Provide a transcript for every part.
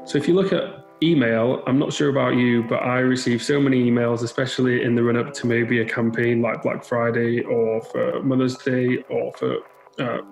So if you look at email, I'm not sure about you, but I receive so many emails, especially in the run up to maybe a campaign like Black Friday or for Mother's Day or for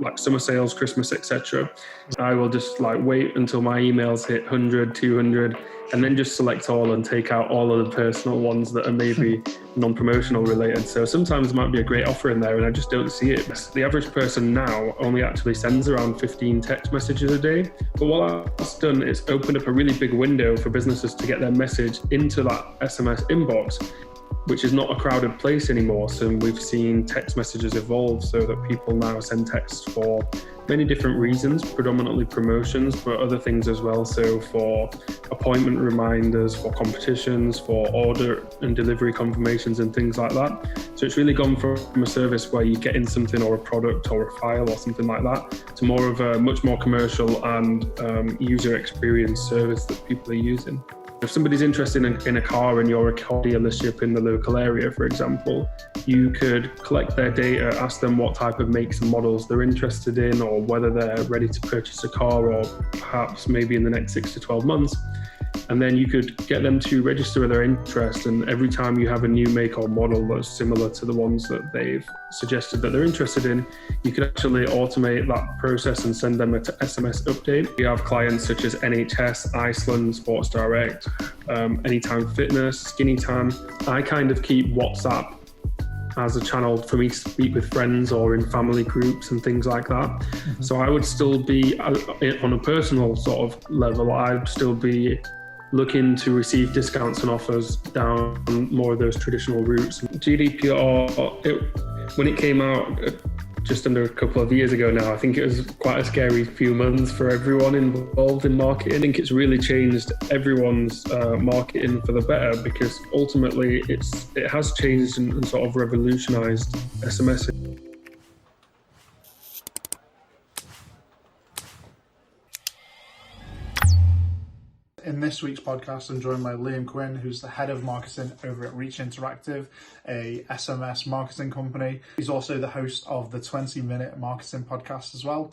like summer sales, Christmas, etc. I will just like wait until my emails hit 100, 200, and then just select all and take out all of the personal ones that are maybe non-promotional related. So sometimes there might be a great offer in there and I just don't see it. The average person now only actually sends around 15 text messages a day. But what that's done is opened up a really big window for businesses to get their message into that SMS inbox, which is not a crowded place anymore. So we've seen text messages evolve so that people now send texts for many different reasons, predominantly promotions, but other things as well. So for appointment reminders, for competitions, for order and delivery confirmations and things like that. So it's really gone from a service where you get in something or a product or a file or something like that to more of a much more commercial and user experience service that people are using. If somebody's interested in a car and you're a car dealership in the local area, for example, you could collect their data, ask them what type of makes and models they're interested in, or whether they're ready to purchase a car, or perhaps maybe in the next 6 to 12 months. And then you could get them to register their interest. And every time you have a new make or model that's similar to the ones that they've suggested that they're interested in, you can actually automate that process and send them an SMS update. We have clients such as NHS, Iceland, Sports Direct, Anytime Fitness, Skinny Tan. I kind of keep WhatsApp as a channel for me to speak with friends or in family groups and things like that. Mm-hmm. So I would still be, on a personal sort of level, I'd still be looking to receive discounts and offers down more of those traditional routes. GDPR, when it came out just under a couple of years ago now, I think it was quite a scary few months for everyone involved in marketing. I think it's really changed everyone's marketing for the better, because ultimately it has changed and sort of revolutionized SMS. In this week's podcast, I'm joined by Liam Quinn, who's the head of marketing over at Reach Interactive, a SMS marketing company. He's also the host of the 20-minute marketing podcast as well.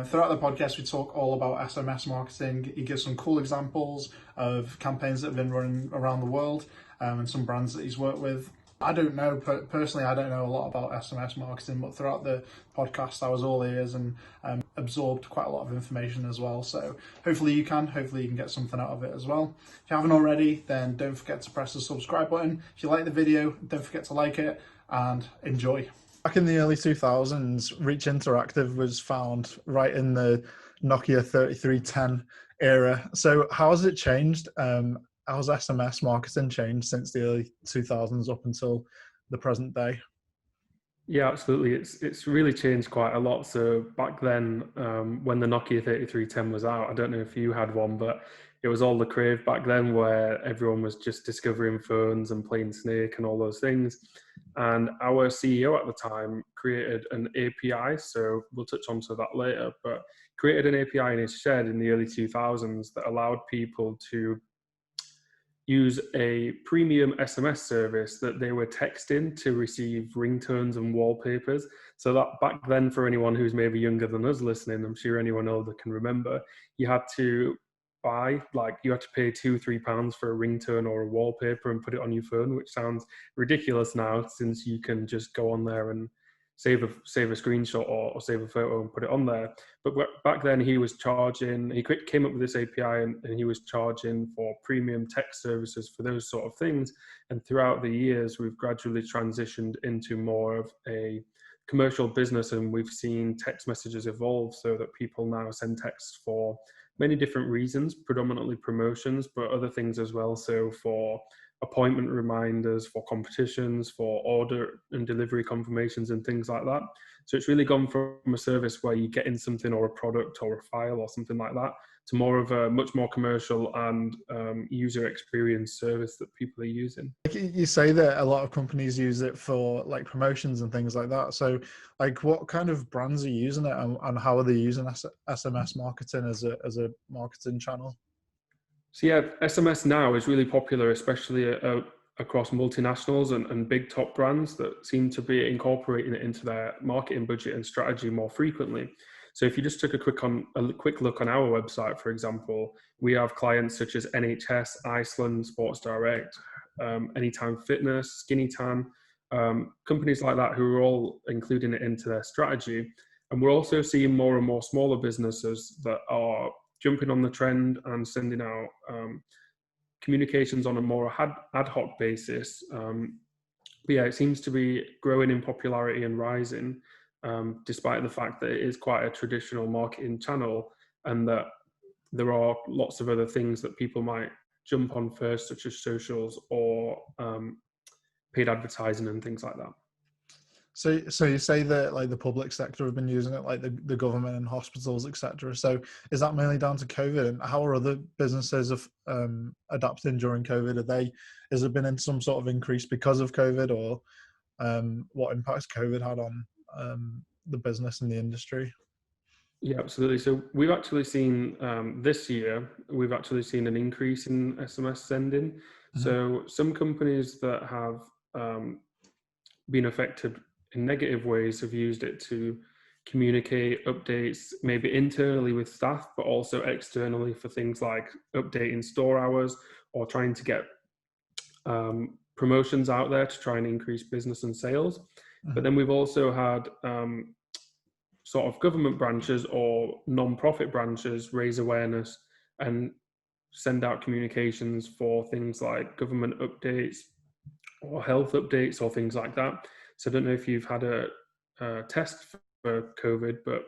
Throughout the podcast, we talk all about SMS marketing. He gives some cool examples of campaigns that have been running around the world and some brands that he's worked with. I don't know, personally, I don't know a lot about SMS marketing, but throughout the podcast, I was all ears and absorbed quite a lot of information as well. So hopefully you can get something out of it as well. If you haven't already, then don't forget to press the subscribe button. If you like the video, don't forget to like it and enjoy. Back in the early 2000s, Reach Interactive was found right in the Nokia 3310 era. So how has it changed? How's SMS marketing changed since the early 2000s up until the present day? Yeah, absolutely. It's really changed quite a lot. So back then, when the Nokia 3310 was out, I don't know if you had one, but it was all the crave back then where everyone was just discovering phones and playing Snake and all those things. And our CEO at the time created an API, so we'll touch on to that later, but created an API in his shed in the early 2000s that allowed people to use a premium SMS service that they were texting to receive ringtones and wallpapers. So that back then, for anyone who's maybe younger than us listening, I'm sure anyone older can remember, you had to pay £2-3 for a ringtone or a wallpaper and put it on your phone, which sounds ridiculous now, since you can just go on there and save a screenshot or save a photo and put it on there. But back then he came up with this API and he was charging for premium text services for those sort of things. And throughout the years, we've gradually transitioned into more of a commercial business, and we've seen text messages evolve so that people now send texts for many different reasons, predominantly promotions, but other things as well. So for appointment reminders, for competitions, for order and delivery confirmations and things like that. So it's really gone from a service where you get in something or a product or a file or something like that to more of a much more commercial and user experience service that people are using. You say that a lot of companies use it for like promotions and things like that. So like what kind of brands are using it and how are they using SMS marketing as a marketing channel? So yeah, SMS now is really popular, especially across multinationals and big top brands that seem to be incorporating it into their marketing budget and strategy more frequently. So if you just took a quick look on our website, for example, we have clients such as NHS, Iceland, Sports Direct, Anytime Fitness, Skinny Tan, companies like that who are all including it into their strategy. And we're also seeing more and more smaller businesses that are jumping on the trend and sending out communications on a more ad hoc basis. But yeah, it seems to be growing in popularity and rising, despite the fact that it is quite a traditional marketing channel, and that there are lots of other things that people might jump on first, such as socials or paid advertising and things like that. So you say that like the public sector have been using it, like the government and hospitals, etc. So is that mainly down to COVID? And how are other businesses adapting during COVID? Has there been some sort of increase because of COVID, or what impacts COVID had on the business and the industry? Yeah, absolutely. So we've actually seen this year, we've actually seen an increase in SMS sending. Mm-hmm. So some companies that have been affected in negative ways have used it to communicate updates, maybe internally with staff, but also externally for things like updating store hours or trying to get promotions out there to try and increase business and sales. Mm-hmm. But then we've also had sort of government branches or non-profit branches raise awareness and send out communications for things like government updates or health updates or things like that. So I don't know if you've had a test for COVID, but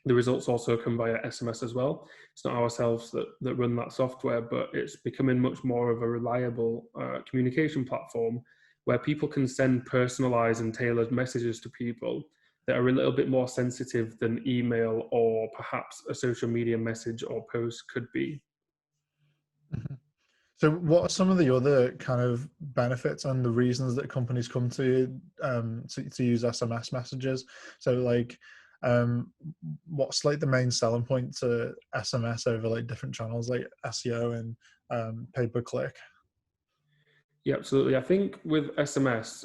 the results also come via SMS as well. It's not ourselves that run that software, but it's becoming much more of a reliable communication platform where people can send personalized and tailored messages to people that are a little bit more sensitive than email or perhaps a social media message or post could be. Mm-hmm. So what are some of the other kind of benefits and the reasons that companies come to use SMS messages? So like, what's like the main selling point to SMS over like different channels like SEO and pay-per-click? Yeah, absolutely. I think with SMS,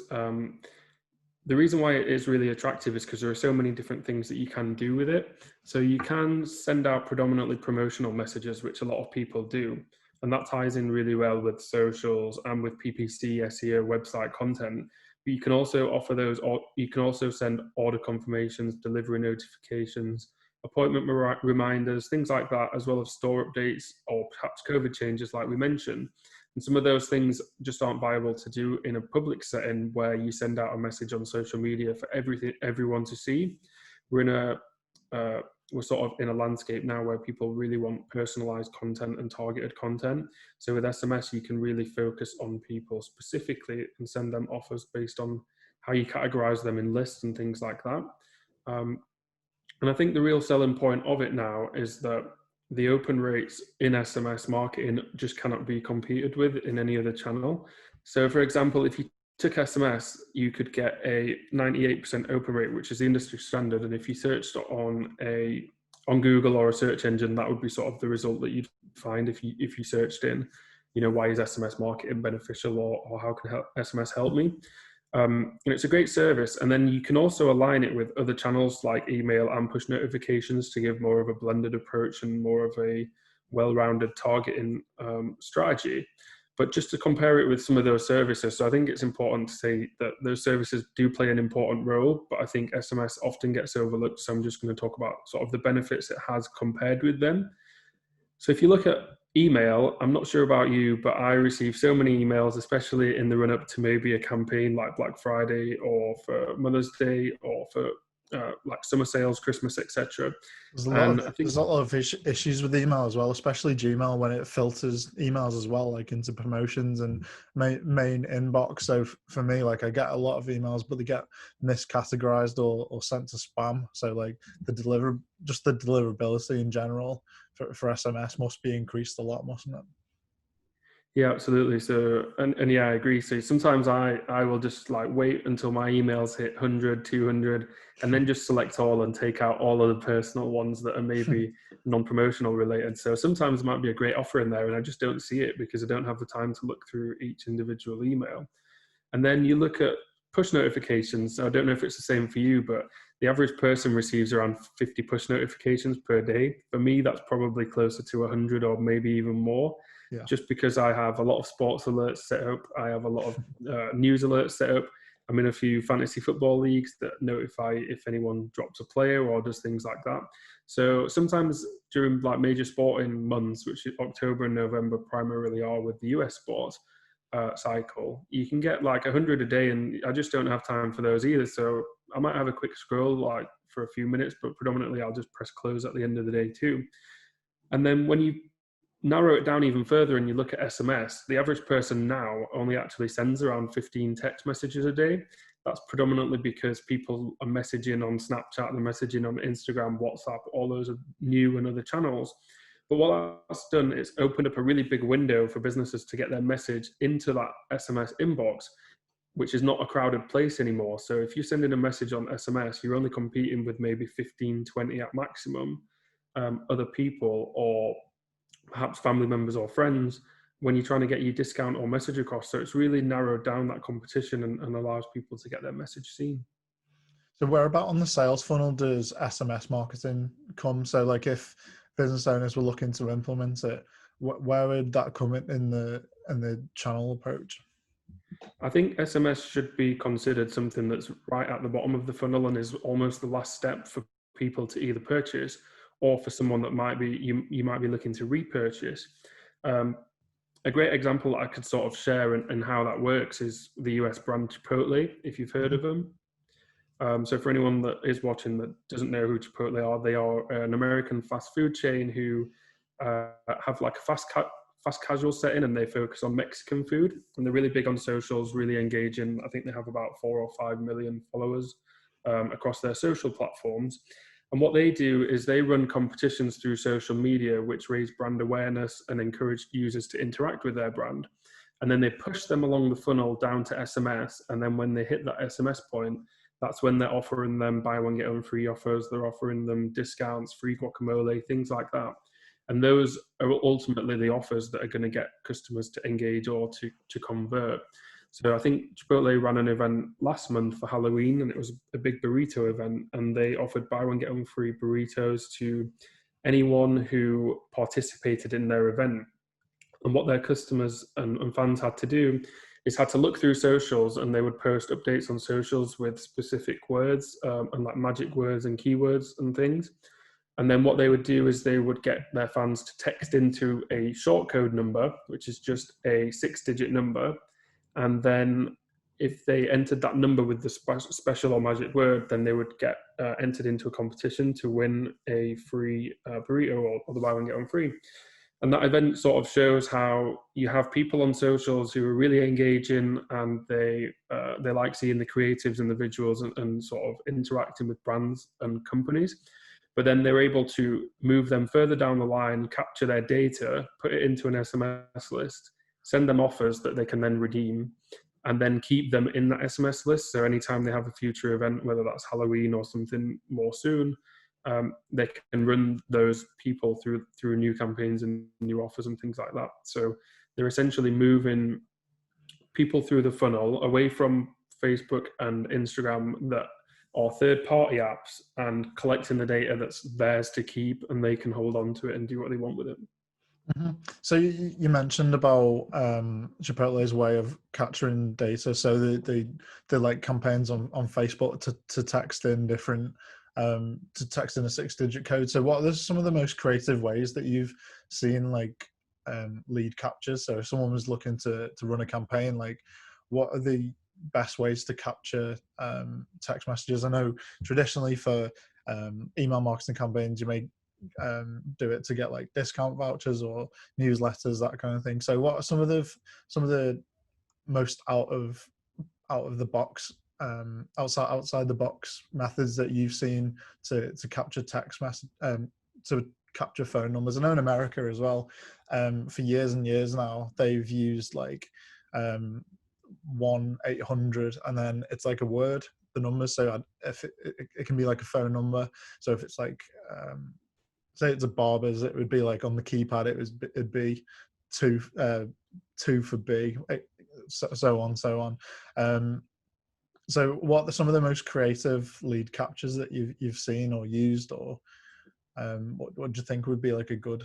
the reason why it is really attractive is because there are so many different things that you can do with it. So you can send out predominantly promotional messages, which a lot of people do. And that ties in really well with socials and with PPC, SEO, website content. But you can also offer those, or you can also send order confirmations, delivery notifications, appointment reminders, things like that, as well as store updates or perhaps COVID changes like we mentioned. And some of those things just aren't viable to do in a public setting where you send out a message on social media for everyone to see. We're sort of in a landscape now where people really want personalized content and targeted content. So with SMS, you can really focus on people specifically and send them offers based on how you categorize them in lists and things like that. And I think the real selling point of it now is that the open rates in SMS marketing just cannot be competed with in any other channel. So for example, if you took SMS, you could get a 98% open rate, which is the industry standard. And if you searched on Google or a search engine, that would be sort of the result that you'd find if you searched in, why is SMS marketing beneficial, or how can SMS help me? And it's a great service. And then you can also align it with other channels like email and push notifications to give more of a blended approach and more of a well-rounded targeting strategy. But just to compare it with some of those services, so I think it's important to say that those services do play an important role, but I think SMS often gets overlooked. So I'm just going to talk about sort of the benefits it has compared with them. So if you look at email, I'm not sure about you, but I receive so many emails, especially in the run up to maybe a campaign like Black Friday or for Mother's Day or for like summer sales, Christmas, etc. There's a lot of issues with email as well, especially Gmail when it filters emails as well, like into promotions and main inbox. So for me, like I get a lot of emails, but they get miscategorized or sent to spam. So like the deliverability in general for SMS must be increased a lot, mustn't it? Yeah, absolutely. So, and yeah, I agree. So sometimes I will just like wait until my emails hit 100, 200, and then just select all and take out all of the personal ones that are maybe non-promotional related. So sometimes it might be a great offer in there and I just don't see it because I don't have the time to look through each individual email. And then you look at push notifications, I don't know if it's the same for you, but the average person receives around 50 push notifications per day. For me, that's probably closer to 100 or maybe even more, Yeah. just because I have a lot of sports alerts set up. I have a lot of news alerts set up. I'm in a few fantasy football leagues that notify if anyone drops a player or does things like that. So sometimes during like major sporting months, which October and November primarily are with the US sports, cycle, you can get like 100 a day, and I just don't have time for those either. So I might have a quick scroll like for a few minutes, but predominantly I'll just press close at the end of the day too. And then when you narrow it down even further and you look at SMS, the average person now only actually sends around 15 text messages a day. That's predominantly because people are messaging on Snapchat, they're messaging on Instagram, WhatsApp, all those new and other channels. But what that's done is opened up a really big window for businesses to get their message into that SMS inbox, which is not a crowded place anymore. So if you're sending a message on SMS, you're only competing with maybe 15, 20 at maximum other people, or perhaps family members or friends, when you're trying to get your discount or message across. So it's really narrowed down that competition and allows people to get their message seen. So where about on the sales funnel does SMS marketing come? So like if business owners were looking to implement it, where would that come in the channel approach? I think SMS should be considered something that's right at the bottom of the funnel and is almost the last step for people to either purchase, or for someone that might be you might be looking to repurchase. A great example that I could sort of share and how that works is the US brand Chipotle, if you've heard of them. So for anyone that is watching that doesn't know who Chipotle are, they are an American fast food chain who have like a fast casual setting, and they focus on Mexican food, and they're really big on socials, really engaging. I think they have about 4 or 5 million followers across their social platforms. And what they do is they run competitions through social media, which raise brand awareness and encourage users to interact with their brand. And then they push them along the funnel down to SMS. And then when they hit that SMS point, that's when they're offering them buy one, get one free offers. They're offering them discounts, free guacamole, things like that. And those are ultimately the offers that are going to get customers to engage or to convert. So I think Chipotle ran an event last month for Halloween, and it was a big burrito event, and they offered buy one, get one free burritos to anyone who participated in their event. And what their customers and fans had to do is had to look through socials, and they would post updates on socials with specific words and like magic words and keywords and things. And then what they would do is they would get their fans to text into a short code number, which is just a 6-digit number. And then if they entered that number with the special or magic word, then they would get entered into a competition to win a free burrito or the buy one, get one free. And that event sort of shows how you have people on socials who are really engaging, and they like seeing the creatives and the visuals and sort of interacting with brands and companies. But then they're able to move them further down the line, capture their data, put it into an SMS list, send them offers that they can then redeem, and then keep them in that SMS list. So anytime they have a future event, whether that's Halloween or something more soon, they can run those people through new campaigns and new offers and things like that. So they're essentially moving people through the funnel away from Facebook and Instagram that are third-party apps, and collecting the data that's theirs to keep, and they can hold on to it and do what they want with it. Mm-hmm. So you mentioned about Chipotle's way of capturing data. So they like campaigns on Facebook to text in different to text in a 6-digit code. So what are some of the most creative ways that you've seen like lead capture? So if someone was looking to run a campaign, like what are the best ways to capture text messages? I know traditionally for email marketing campaigns, you may do it to get like discount vouchers or newsletters, that kind of thing. So what are some of the most out of the box outside the box methods that you've seen to capture text message to capture phone numbers? I know in America as well, for years and years now, they've used like 1-800 and then it's like a word, the numbers. So if it can be like a phone number. So if it's like say it's a barber's, it would be like on the keypad, it'd be two for B, so on. So what are some of the most creative lead captures that you've seen or used, or what do you think would be like a good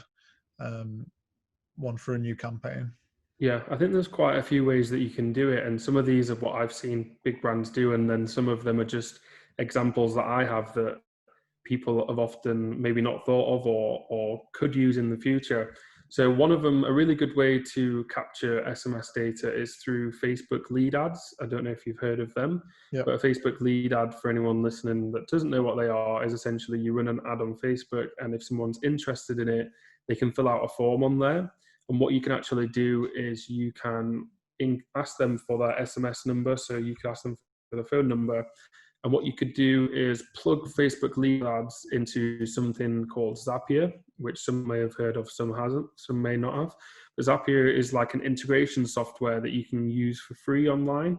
one for a new campaign? Yeah, I think there's quite a few ways that you can do it. And some of these are what I've seen big brands do. And then some of them are just examples that I have that people have often maybe not thought of or could use in the future. So one of them, a really good way to capture SMS data is through Facebook lead ads. I don't know if you've heard of them, Yeah. but a Facebook lead ad, for anyone listening that doesn't know what they are, is essentially you run an ad on Facebook, and if someone's interested in it, they can fill out a form on there. And what you can actually do is you can ask them for their SMS number. So you can ask them for the phone number. And what you could do is plug Facebook lead ads into something called Zapier, which some may have heard of, some hasn't, some may not have. But Zapier is like an integration software that you can use for free online.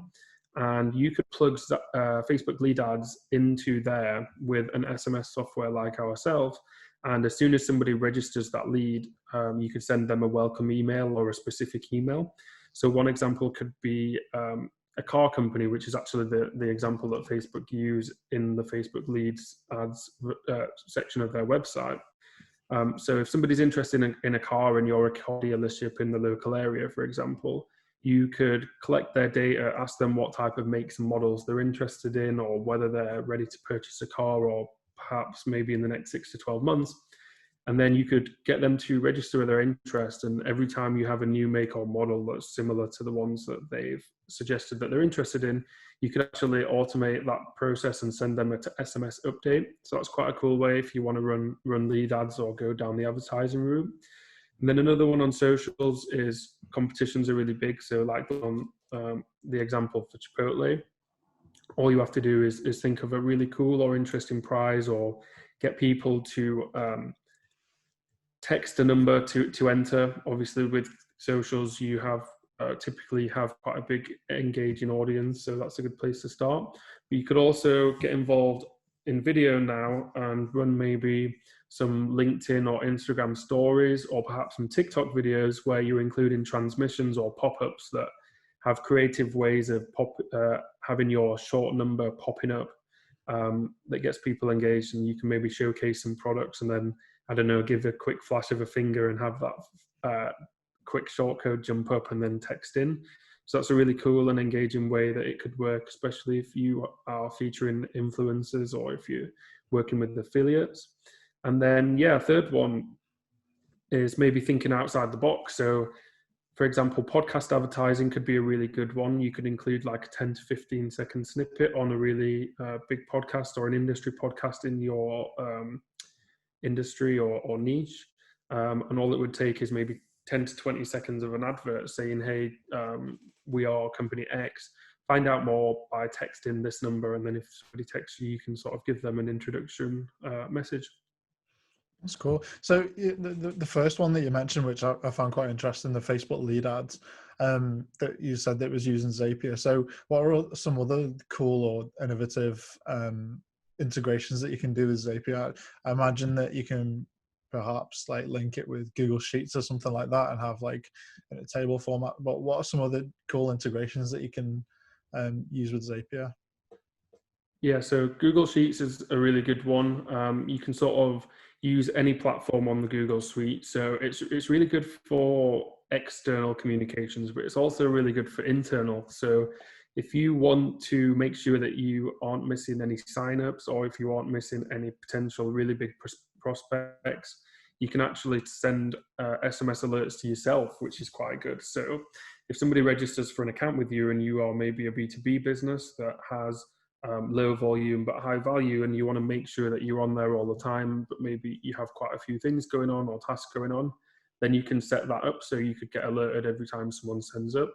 And you could plug Facebook lead ads into there with an SMS software like ourselves. And as soon as somebody registers that lead, you could send them a welcome email or a specific email. So one example could be a car company, which is actually the example that Facebook use in the Facebook leads ads section of their website. So if somebody's interested in a car and you're a car dealership in the local area, for example, you could collect their data, ask them what type of makes and models they're interested in, or whether they're ready to purchase a car, or perhaps maybe in the next 6 to 12 months. And then you could get them to register their interest. And every time you have a new make or model that's similar to the ones that they've suggested that they're interested in, you could actually automate that process and send them an SMS update. So that's quite a cool way if you want to run lead ads or go down the advertising route. And then another one on socials is competitions are really big. So like on the example for Chipotle, all you have to do is think of a really cool or interesting prize, or get people to text a number to enter. Obviously with socials, you have typically have quite a big engaging audience, so that's a good place to start. But you could also get involved in video now and run maybe some LinkedIn or Instagram stories, or perhaps some TikTok videos where you're including transmissions or pop-ups that have creative ways of having your short number popping up, that gets people engaged. And you can maybe showcase some products and then, I don't know, give a quick flash of a finger and have that quick short code jump up and then text in. So that's a really cool and engaging way that it could work, especially if you are featuring influencers or if you're working with affiliates. And then, yeah, third one is maybe thinking outside the box. So for example, podcast advertising could be a really good one. You could include like a 10 to 15 second snippet on a really big podcast or an industry podcast in your industry or niche. And all it would take is maybe 10 to 20 seconds of an advert saying, hey, we are company X. Find out more by texting this number. And then if somebody texts you, you can sort of give them an introduction message. That's cool. So the first one that you mentioned, which I found quite interesting, the Facebook lead ads, that you said that was using Zapier. So what are some other cool or innovative integrations that you can do with Zapier? I imagine that you can perhaps like link it with Google Sheets or something like that and have like in a table format. But what are some other cool integrations that you can use with Zapier? Yeah, so Google Sheets is a really good one. You can sort of use any platform on the Google Suite. So it's really good for external communications, but it's also really good for internal. So if you want to make sure that you aren't missing any signups, or if you aren't missing any potential really big prospects, you can actually send SMS alerts to yourself, which is quite good. So if somebody registers for an account with you and you are maybe a B2B business that has low volume but high value, and you want to make sure that you're on there all the time, but maybe you have quite a few things going on or tasks going on, then you can set that up so you could get alerted every time someone sends up.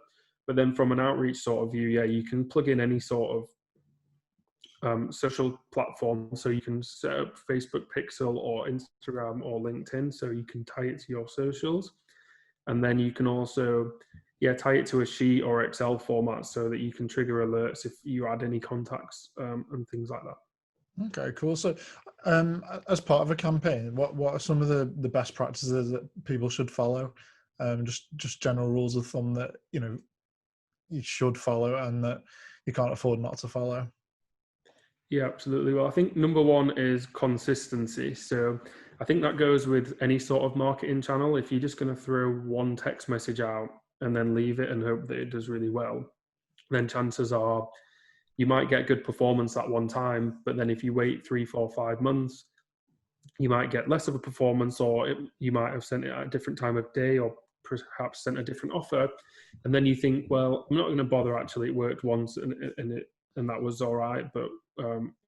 But then from an outreach sort of view, yeah, you can plug in any sort of social platform. So you can set up Facebook Pixel or Instagram or LinkedIn, so you can tie it to your socials. And then you can also tie it to a sheet or Excel format so that you can trigger alerts if you add any contacts and things like that. Okay, cool. So as part of a campaign, what are some of the best practices that people should follow? Just general rules of thumb that, you should follow and that you can't afford not to follow? Yeah, absolutely. Well, I think number one is consistency. So I think that goes with any sort of marketing channel. If you're just going to throw one text message out and then leave it and hope that it does really well, then chances are you might get good performance at one time. But then if you wait 3, 4, 5 months, you might get less of a performance, or you might have sent it at a different time of day, or perhaps sent a different offer. And then you think, well, I'm not going to bother. Actually, it worked once and that was all right, but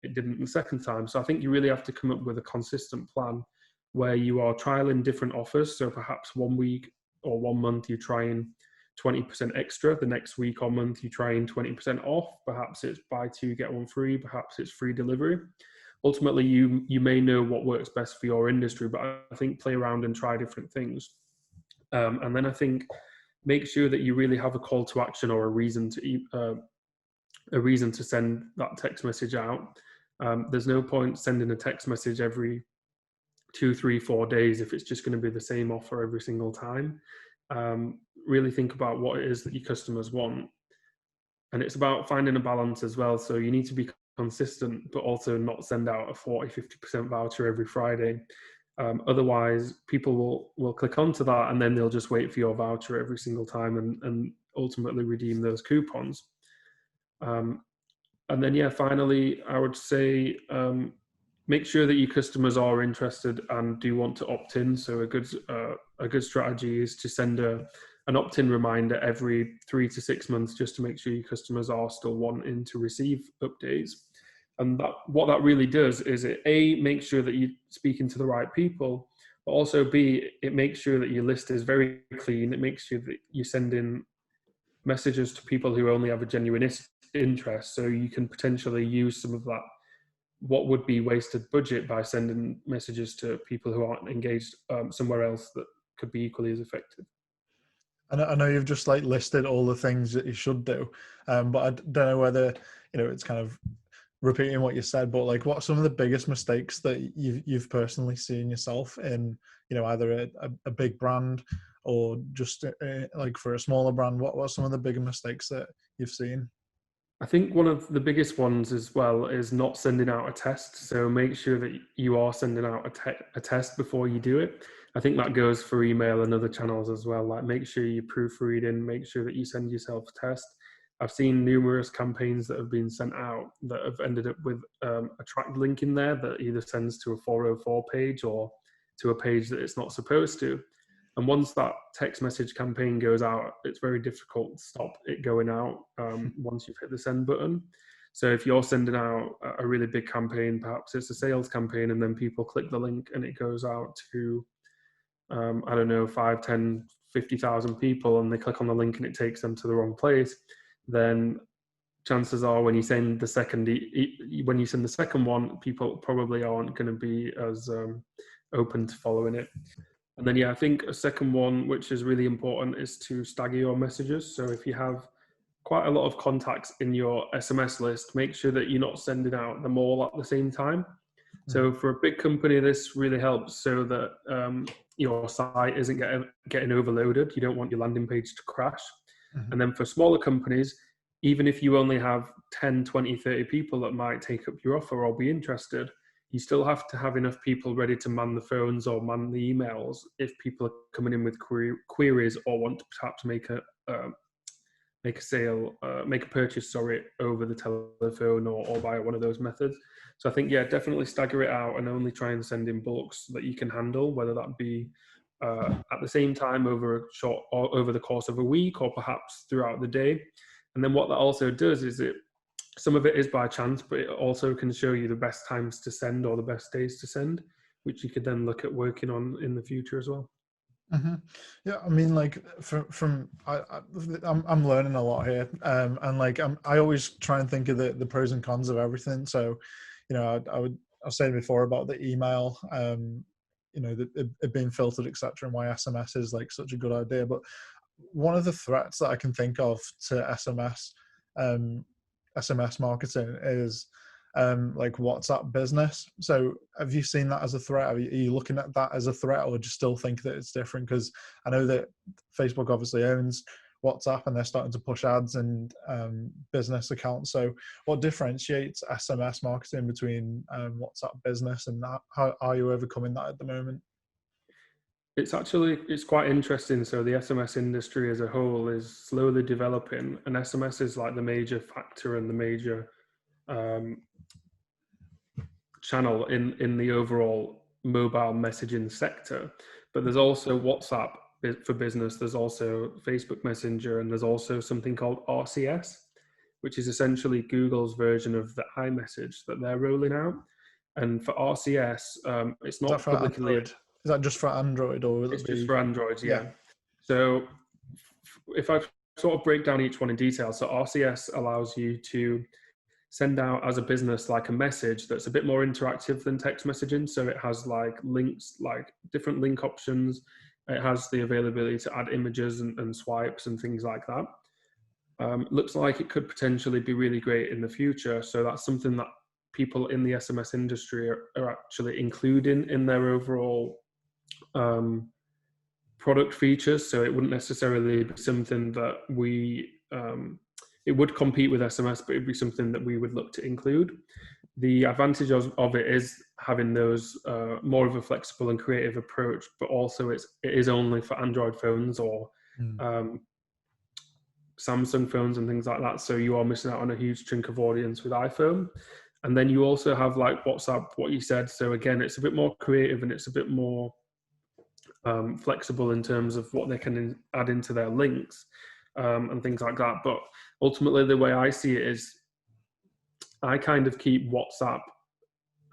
it didn't the second time. So I think you really have to come up with a consistent plan where you are trialing different offers. So perhaps 1 week or 1 month you're trying 20% extra. The next week or month you're trying 20% off. Perhaps it's buy two, get one free. Perhaps it's free delivery. Ultimately, you may know what works best for your industry, but I think play around and try different things. And then I think make sure that you really have a call to action or a reason to send that text message out. There's no point sending a text message every 2, 3, 4 days if it's just going to be the same offer every single time. Really think about what it is that your customers want. And it's about finding a balance as well. So you need to be consistent, but also not send out a 40, 50% voucher every Friday. Otherwise, people will click onto that and then they'll just wait for your voucher every single time and ultimately redeem those coupons. And then, finally, I would say make sure that your customers are interested and do want to opt in. So a good strategy is to send an opt-in reminder every 3 to 6 months, just to make sure your customers are still wanting to receive updates. And what that really does is it makes sure that you're speaking to the right people, but also B, it makes sure that your list is very clean. It makes sure that you send in messages to people who only have a genuine interest. So you can potentially use some of that, what would be wasted budget, by sending messages to people who aren't engaged somewhere else that could be equally as effective. I know you've just like listed all the things that you should do, but I don't know whether, it's kind of repeating what you said, but like, what are some of the biggest mistakes that you've personally seen yourself in, either a big brand or just like for a smaller brand? What are some of the bigger mistakes that you've seen? I think one of the biggest ones as well is not sending out a test. So make sure that you are sending out a test before you do it. I think that goes for email and other channels as well. Like, make sure you proofread and make sure that you send yourself a test. I've seen numerous campaigns that have been sent out that have ended up with a tracked link in there that either sends to a 404 page or to a page that it's not supposed to. And once that text message campaign goes out, it's very difficult to stop it going out once you've hit the send button. So if you're sending out a really big campaign, perhaps it's a sales campaign, and then people click the link and it goes out to, 5, 10, 50,000 people, and they click on the link and it takes them to the wrong place, then chances are when you send the second one, people probably aren't going to be as open to following it. And then, I think a second one, which is really important, is to stagger your messages. So if you have quite a lot of contacts in your SMS list, make sure that you're not sending out them all at the same time. So for a big company, this really helps so that your site isn't getting overloaded. You don't want your landing page to crash. And then for smaller companies, even if you only have 10, 20, 30 people that might take up your offer or be interested, you still have to have enough people ready to man the phones or man the emails if people are coming in with queries or want to perhaps make a purchase, over the telephone or via one of those methods. So I think, definitely stagger it out and only try and send in bulks that you can handle, whether that be at the same time over the course of a week, or perhaps throughout the day. And then what that also does is some of it is by chance, but it also can show you the best times to send or the best days to send, which you could then look at working on in the future as well. Yeah, I mean, like I'm learning a lot here, and like I always try and think of the pros and cons of everything. So, I was saying before about the email, it being filtered, etc., and why SMS is like such a good idea. But one of the threats that I can think of to SMS marketing is like WhatsApp business. So have you seen that as a threat? Are you looking at that as a threat, or do you still think that it's different? Because I know that Facebook obviously owns WhatsApp, and they're starting to push ads and business accounts. So what differentiates SMS marketing between WhatsApp business, and how are you overcoming that at the moment? It's quite interesting. So the SMS industry as a whole is slowly developing, and SMS is like the major factor and the major channel in the overall mobile messaging sector. But there's also WhatsApp for business, there's also Facebook Messenger, and there's also something called RCS, which is essentially Google's version of the iMessage that they're rolling out. And for RCS, it's Is that not for publicly. Android? Is that just for Android, or will It's it just be? for Android, Yeah. yeah. So if I sort of break down each one in detail, so RCS allows you to send out as a business like a message that's a bit more interactive than text messaging. So it has like links, like different link options. It has the availability to add images and swipes and things like that. Looks like it could potentially be really great in the future. So that's something that people in the SMS industry are actually including in their overall product features. So it wouldn't necessarily be something that it would compete with SMS, but it'd be something that we would look to include. The advantage of it is having those more of a flexible and creative approach, but also it is only for Android phones or Samsung phones and things like that. So you are missing out on a huge chunk of audience with iPhone. And then you also have like WhatsApp, what you said. So again, it's a bit more creative and it's a bit more flexible in terms of what they can add into their links and things like that. But ultimately, the way I see it is I kind of keep WhatsApp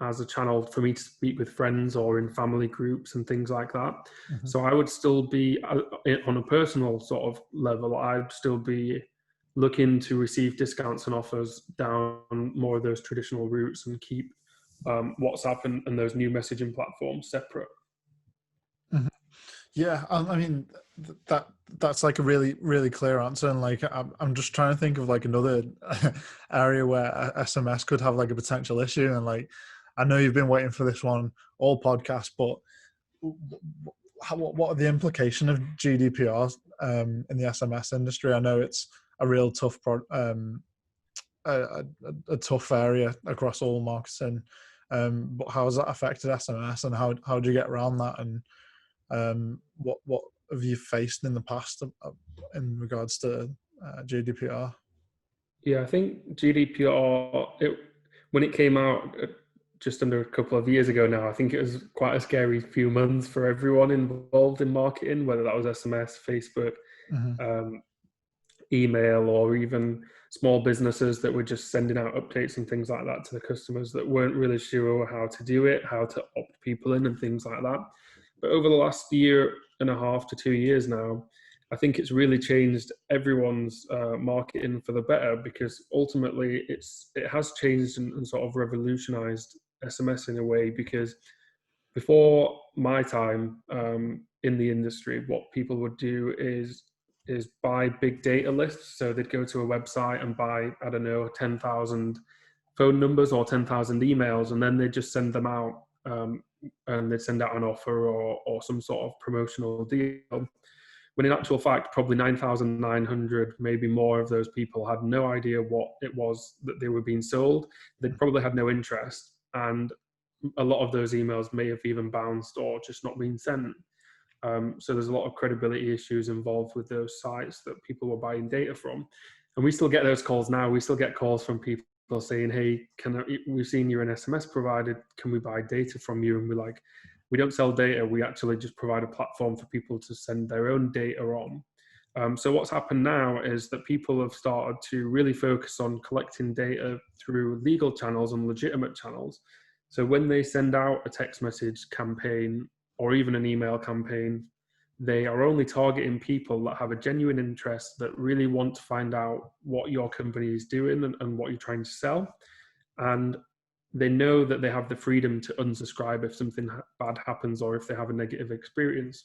as a channel for me to speak with friends or in family groups and things like that. Mm-hmm. So I would still be, on a personal sort of level, I'd still be looking to receive discounts and offers down more of those traditional routes and keep WhatsApp and those new messaging platforms separate. Mm-hmm. Yeah, I mean that's like a really, really clear answer, and like I'm just trying to think of like another area where SMS could have like a potential issue, and like I know you've been waiting for this one all podcast, but what are the implications of GDPR in the SMS industry? I know it's a real tough a tough area across all marketing, but how has that affected SMS, and how do you get around that, and what have you faced in the past in regards to GDPR? Yeah, I think GDPR, when it came out just under a couple of years ago now, I think it was quite a scary few months for everyone involved in marketing, whether that was SMS, Facebook, email, or even small businesses that were just sending out updates and things like that to the customers that weren't really sure how to do it, how to opt people in and things like that. But over the last year and a half to 2 years now, I think it's really changed everyone's marketing for the better, because ultimately it has changed and sort of revolutionized SMS in a way. Because before my time in the industry, what people would do is buy big data lists. So they'd go to a website and buy, I don't know, 10,000 phone numbers or 10,000 emails, and then they'd just send them out, and they'd send out an offer or some sort of promotional deal. When in actual fact, probably 9,900, maybe more of those people had no idea what it was that they were being sold. They probably had no interest. And a lot of those emails may have even bounced or just not been sent. So there's a lot of credibility issues involved with those sites that people were buying data from. And we still get those calls now. We still get calls from people saying, hey, we've seen you're an SMS provider. Can we buy data from you? And we're like, we don't sell data. We actually just provide a platform for people to send their own data on. So what's happened now is that people have started to really focus on collecting data through legal channels and legitimate channels. So when they send out a text message campaign or even an email campaign, they are only targeting people that have a genuine interest, that really want to find out what your company is doing and what you're trying to sell. And they know that they have the freedom to unsubscribe if something bad happens or if they have a negative experience.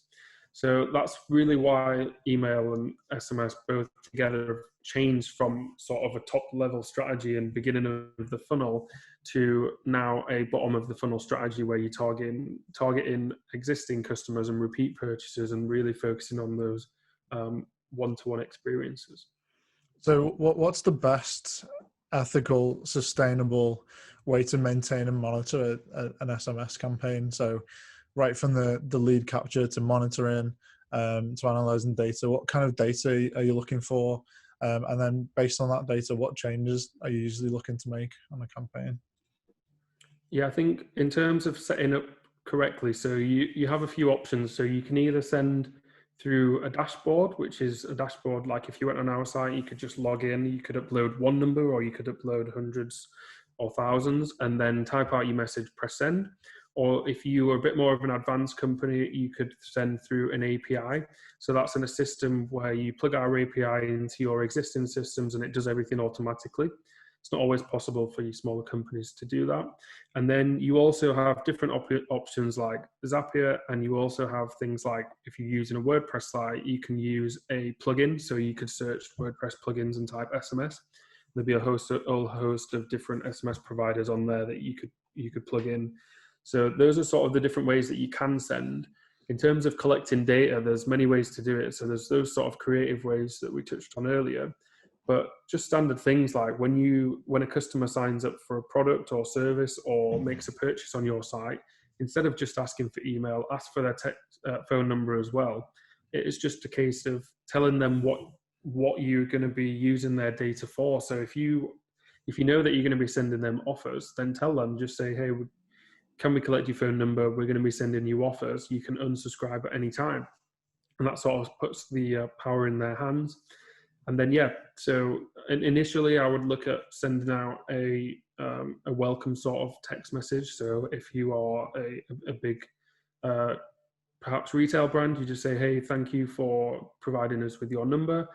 So that's really why email and SMS both together have changed from sort of a top level strategy and beginning of the funnel to now a bottom of the funnel strategy, where you're targeting existing customers and repeat purchases and really focusing on those one-to-one experiences. So what's the best ethical, sustainable way to maintain and monitor an SMS campaign? So right from the lead capture to monitoring, to analyzing data, what kind of data are you looking for? And then based on that data, what changes are you usually looking to make on a campaign? Yeah, I think in terms of setting up correctly, so you have a few options. So you can either send through a dashboard, which is a dashboard like if you went on our site, you could just log in, you could upload one number or you could upload hundreds or thousands and then type out your message, press send. Or if you were a bit more of an advanced company, you could send through an API. So that's in a system where you plug our API into your existing systems and it does everything automatically. It's not always possible for you smaller companies to do that. And then you also have different options like Zapier, and you also have things like if you're using a WordPress site, you can use a plugin. So you could search WordPress plugins and type SMS. There'll be a whole host of different SMS providers on there that you could plug in. So those are sort of the different ways that you can send. In terms of collecting data, there's many ways to do it. So there's those sort of creative ways that we touched on earlier. But just standard things like when a customer signs up for a product or service or makes a purchase on your site, instead of just asking for email, ask for their phone number as well. It is just a case of telling them what you're going to be using their data for. So if you know that you're going to be sending them offers, then tell them, just say, hey, can we collect your phone number? We're going to be sending you offers. You can unsubscribe at any time. And that sort of puts the power in their hands. And then, so initially I would look at sending out a welcome sort of text message. So if you are a big, perhaps retail brand, you just say, hey, thank you for providing us with your number.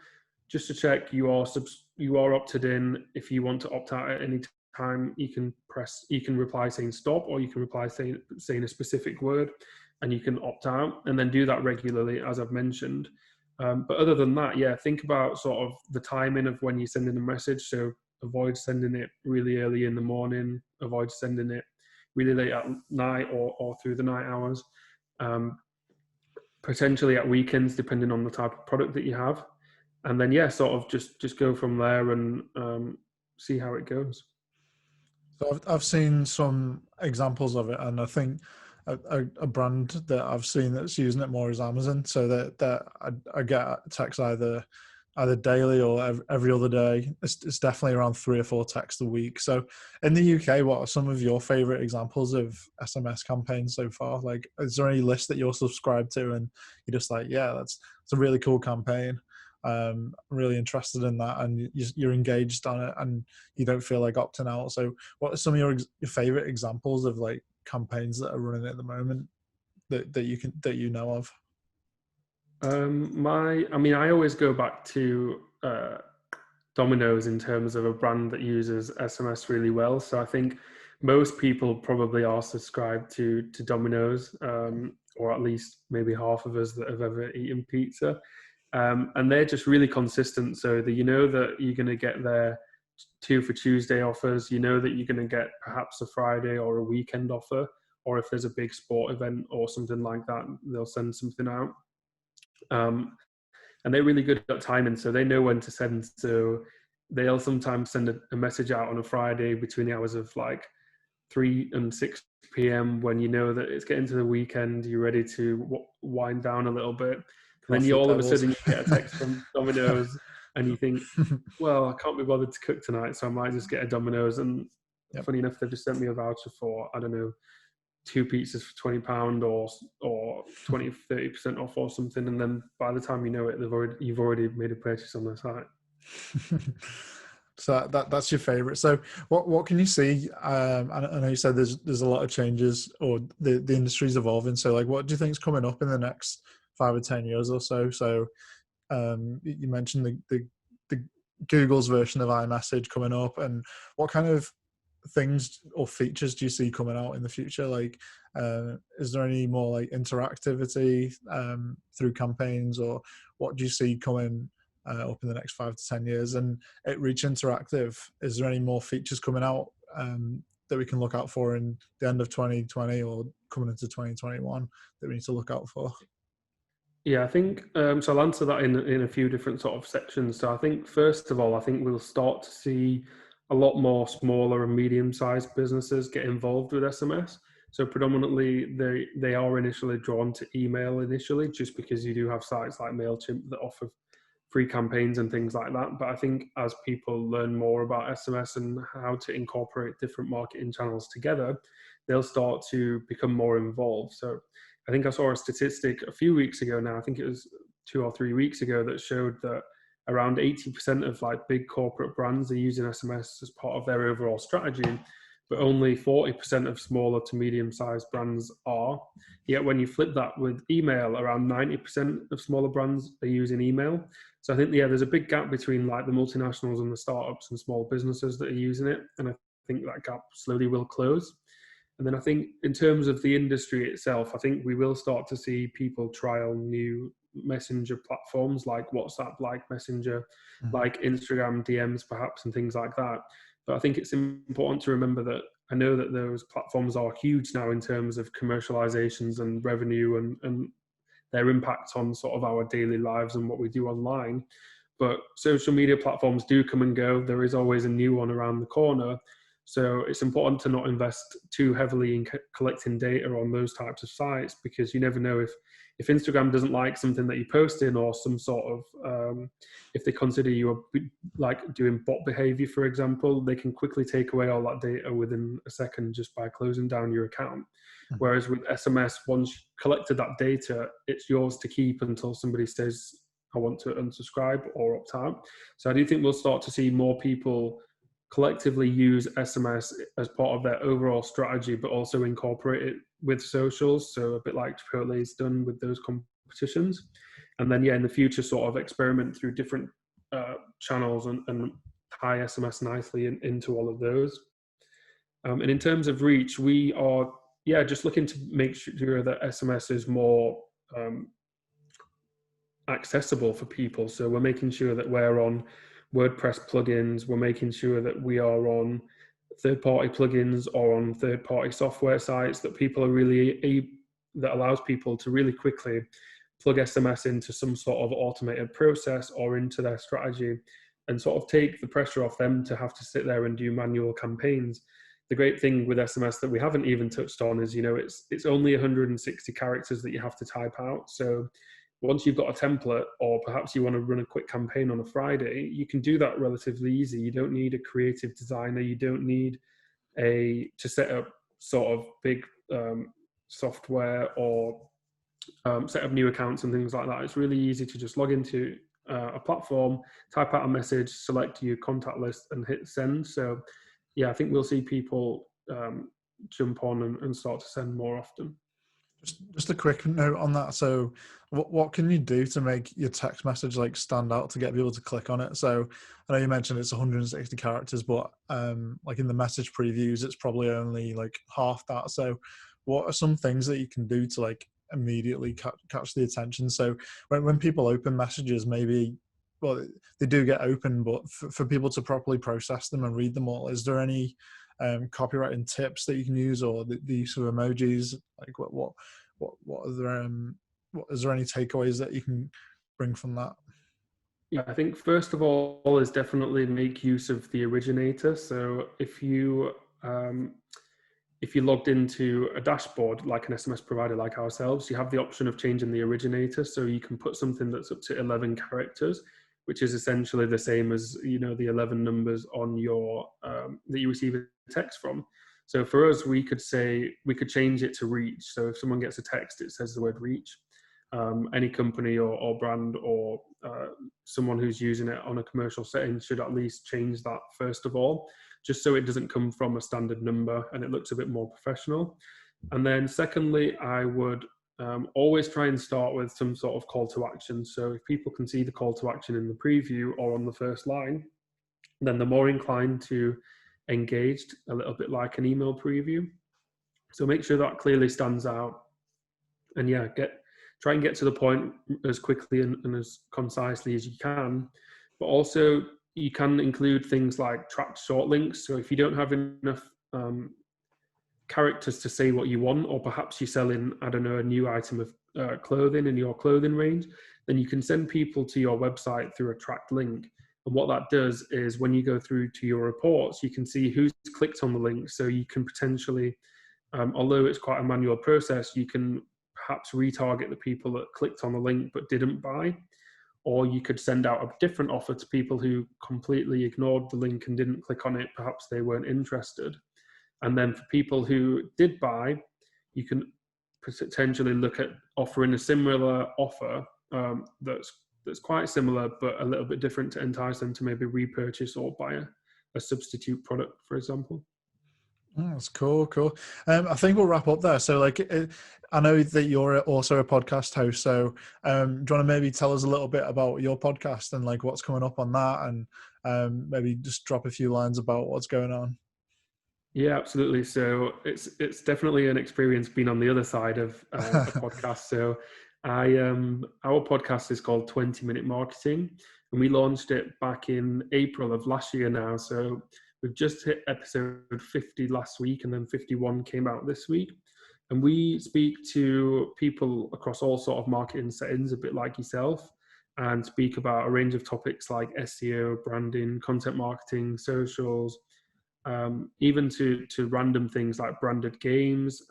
Just to check you are opted in. If you want to opt out at any time, you can reply saying stop, or you can reply saying a specific word, and you can opt out, and then do that regularly, as I've mentioned. But other than that, think about sort of the timing of when you're sending a message. So avoid sending it really early in the morning, avoid sending it really late at night or through the night hours, potentially at weekends, depending on the type of product that you have. And then, sort of just go from there and see how it goes. So I've seen some examples of it, and I think a brand that I've seen that's using it more is Amazon. So that I get texts either daily or every other day. It's definitely around 3 or 4 texts a week. So in the UK, what are some of your favorite examples of SMS campaigns so far? Like, is there any list that you're subscribed to and you're just like, yeah, that's a really cool campaign. I'm really interested in that, and you're engaged on it and you don't feel like opting out. So what are some of your favorite examples of like campaigns that are running at the moment that you know of? I always go back to Domino's in terms of a brand that uses SMS really well. So I think most people probably are subscribed to Domino's, or at least maybe half of us that have ever eaten pizza. And they're just really consistent. So that you know that you're going to get their 2 for Tuesday offers. You know that you're going to get perhaps a Friday or a weekend offer, or if there's a big sport event or something like that, they'll send something out. And they're really good at timing, so they know when to send. So they'll sometimes send a message out on a Friday between the hours of like 3 and 6 p.m. when you know that it's getting to the weekend, you're ready to wind down a little bit. And then you all of a sudden you get a text from Domino's and you think, well, I can't be bothered to cook tonight, so I might just get a Domino's. And funny enough, they've just sent me a voucher for, I don't know, 2 pizzas for £20 or 20, 30% off or something. And then by the time you know it, you've already made a purchase on their site. So that's your favorite. So what can you see? I know you said there's a lot of changes, or the industry's evolving. So like, what do you think is coming up in the next 5 or 10 years or so? So you mentioned the Google's version of iMessage coming up, and what kind of things or features do you see coming out in the future? Like, is there any more like interactivity through campaigns, or what do you see coming up in the next 5 to 10 years? And at Reach Interactive, is there any more features coming out that we can look out for in the end of 2020 or coming into 2021 that we need to look out for? Yeah, I think so. I'll answer that in a few different sort of sections. So I think first of all, I think we'll start to see a lot more smaller and medium-sized businesses get involved with SMS. So predominantly, they are initially drawn to email initially, just because you do have sites like Mailchimp that offer free campaigns and things like that. But I think as people learn more about SMS and how to incorporate different marketing channels together, they'll start to become more involved. So I think I saw a statistic a few weeks ago now, I think it was 2 or 3 weeks ago, that showed that around 80% of like big corporate brands are using SMS as part of their overall strategy, but only 40% of smaller to medium sized brands are. Yet when you flip that with email, around 90% of smaller brands are using email. So I think, yeah, there's a big gap between like the multinationals and the startups and small businesses that are using it. And I think that gap slowly will close. And then I think in terms of the industry itself, I think we will start to see people trial new messenger platforms like WhatsApp, like Messenger, like Instagram DMs perhaps, and things like that. But I think it's important to remember that I know that those platforms are huge now in terms of commercializations and revenue and their impact on sort of our daily lives and what we do online. But social media platforms do come and go. There is always a new one around the corner. So it's important to not invest too heavily in collecting data on those types of sites, because you never know if Instagram doesn't like something that you post in, or some sort of if they consider you like doing bot behavior, for example, they can quickly take away all that data within a second just by closing down your account. Whereas with SMS, once you collected that data, it's yours to keep until somebody says, I want to unsubscribe or opt out. So I do think we'll start to see more people collectively use SMS as part of their overall strategy, but also incorporate it with socials. So a bit like Chipotle's done with those competitions. And then, yeah, in the future, sort of experiment through different channels and tie SMS nicely into all of those. And in terms of reach, we are, yeah, just looking to make sure that SMS is more accessible for people. So we're making sure that we're on WordPress plugins, we're making sure that we are on third-party plugins or on third-party software sites that people are really, that allows people to really quickly plug SMS into some sort of automated process or into their strategy, and sort of take the pressure off them to have to sit there and do manual campaigns. The great thing with SMS that we haven't even touched on is, it's only 160 characters that you have to type out. So once you've got a template, or perhaps you want to run a quick campaign on a Friday, you can do that relatively easy. You don't need a creative designer. You don't need to set up sort of big software or set up new accounts and things like that. It's really easy to just log into a platform, type out a message, select your contact list, and hit send. So yeah, I think we'll see people jump on and start to send more often. Just a quick note on that. So what can you do to make your text message like stand out to get people to click on it? So I know you mentioned it's 160 characters, but like in the message previews, it's probably only like half that. So what are some things that you can do to like immediately catch the attention? So when people open messages, maybe, well, they do get open, but for people to properly process them and read them all, is there any copywriting tips that you can use, or the use of emojis? Like what are there? Is there any takeaways that you can bring from that? Yeah, I think first of all is definitely make use of the originator. So if you logged into a dashboard like an SMS provider like ourselves, you have the option of changing the originator. So you can put something that's up to 11 characters, which is essentially the same as the 11 numbers on your that you receive a text from. So for us, we could change it to reach. So if someone gets a text, it says the word reach. Any company or brand or someone who's using it on a commercial setting should at least change that first of all, just so it doesn't come from a standard number and it looks a bit more professional. And then secondly, I would always try and start with some sort of call to action. So if people can see the call to action in the preview or on the first line, then they're more inclined to engage, a little bit like an email preview. So make sure that clearly stands out, and yeah, try and get to the point as quickly and as concisely as you can. But also you can include things like tracked short links. So if you don't have enough characters to say what you want, or perhaps you're selling, I don't know, a new item clothing in your clothing range, then you can send people to your website through a tracked link. And what that does is when you go through to your reports, you can see who's clicked on the link. So you can potentially, although it's quite a manual process, you can perhaps retarget the people that clicked on the link but didn't buy. Or you could send out a different offer to people who completely ignored the link and didn't click on it. Perhaps they weren't interested. And then for people who did buy, you can potentially look at offering a similar offer that's quite similar but a little bit different to entice them to maybe repurchase or buy a substitute product, for example. That's cool. I think we'll wrap up there. So I know that you're also a podcast host. So do you want to maybe tell us a little bit about your podcast and like what's coming up on that, and maybe just drop a few lines about what's going on? Yeah, absolutely. So it's definitely an experience being on the other side of a podcast. So our podcast is called 20 Minute Marketing, and we launched it back in April of last year now. So we've just hit episode 50 last week, and then 51 came out this week. And we speak to people across all sort of marketing settings, a bit like yourself, and speak about a range of topics like SEO, branding, content marketing, socials, even to random things like branded games,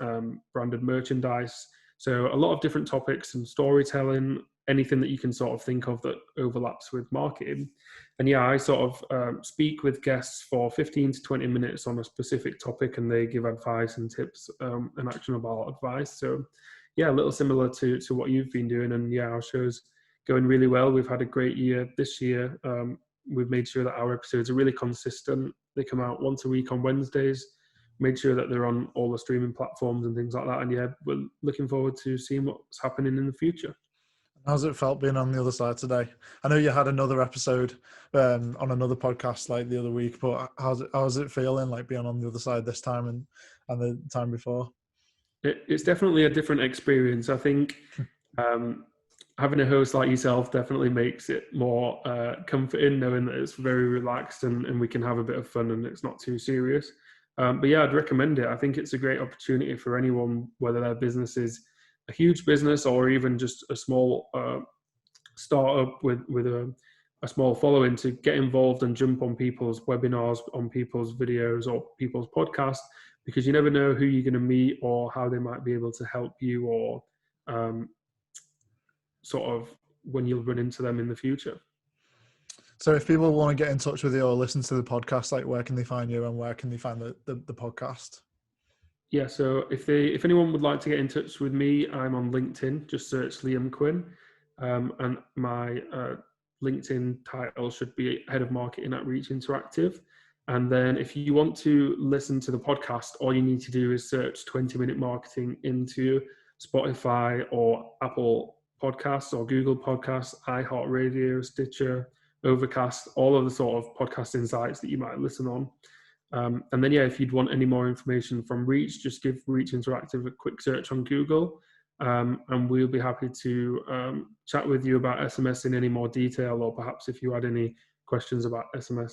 branded merchandise. So a lot of different topics and storytelling, anything that you can sort of think of that overlaps with marketing. And yeah, I sort of speak with guests for 15 to 20 minutes on a specific topic, and they give advice and tips and actionable advice. So yeah, a little similar to what you've been doing. And yeah, our show's going really well. We've had a great year this year. We've made sure that our episodes are really consistent. They come out once a week on Wednesdays, made sure that they're on all the streaming platforms and things like that. And yeah, we're looking forward to seeing what's happening in the future. How's it felt being on the other side today? I know you had another episode on another podcast like the other week, but how's it feeling like being on the other side this time and the time before? It's definitely a different experience. I think having a host like yourself definitely makes it more comforting, knowing that it's very relaxed and we can have a bit of fun and it's not too serious. But yeah, I'd recommend it. I think it's a great opportunity for anyone, whether their business is a huge business or even just a small startup with a small following, to get involved and jump on people's webinars, on people's videos or people's podcasts, because you never know who you're going to meet or how they might be able to help you, or sort of when you'll run into them in the future. So if people want to get in touch with you or listen to the podcast, like where can they find you and where can they find the podcast? Yeah, so if anyone would like to get in touch with me, I'm on LinkedIn. Just search Liam Quinn, and my LinkedIn title should be Head of Marketing at Reach Interactive. And then if you want to listen to the podcast, all you need to do is search 20 Minute Marketing into Spotify or Apple Podcasts or Google Podcasts, iHeartRadio, Stitcher, Overcast, all of the sort of podcast insights that you might listen on. And then, yeah, if you'd want any more information from Reach, just give Reach Interactive a quick search on Google, and we'll be happy to chat with you about SMS in any more detail, or perhaps if you had any questions about SMS,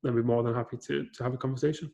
then we're more than happy to have a conversation.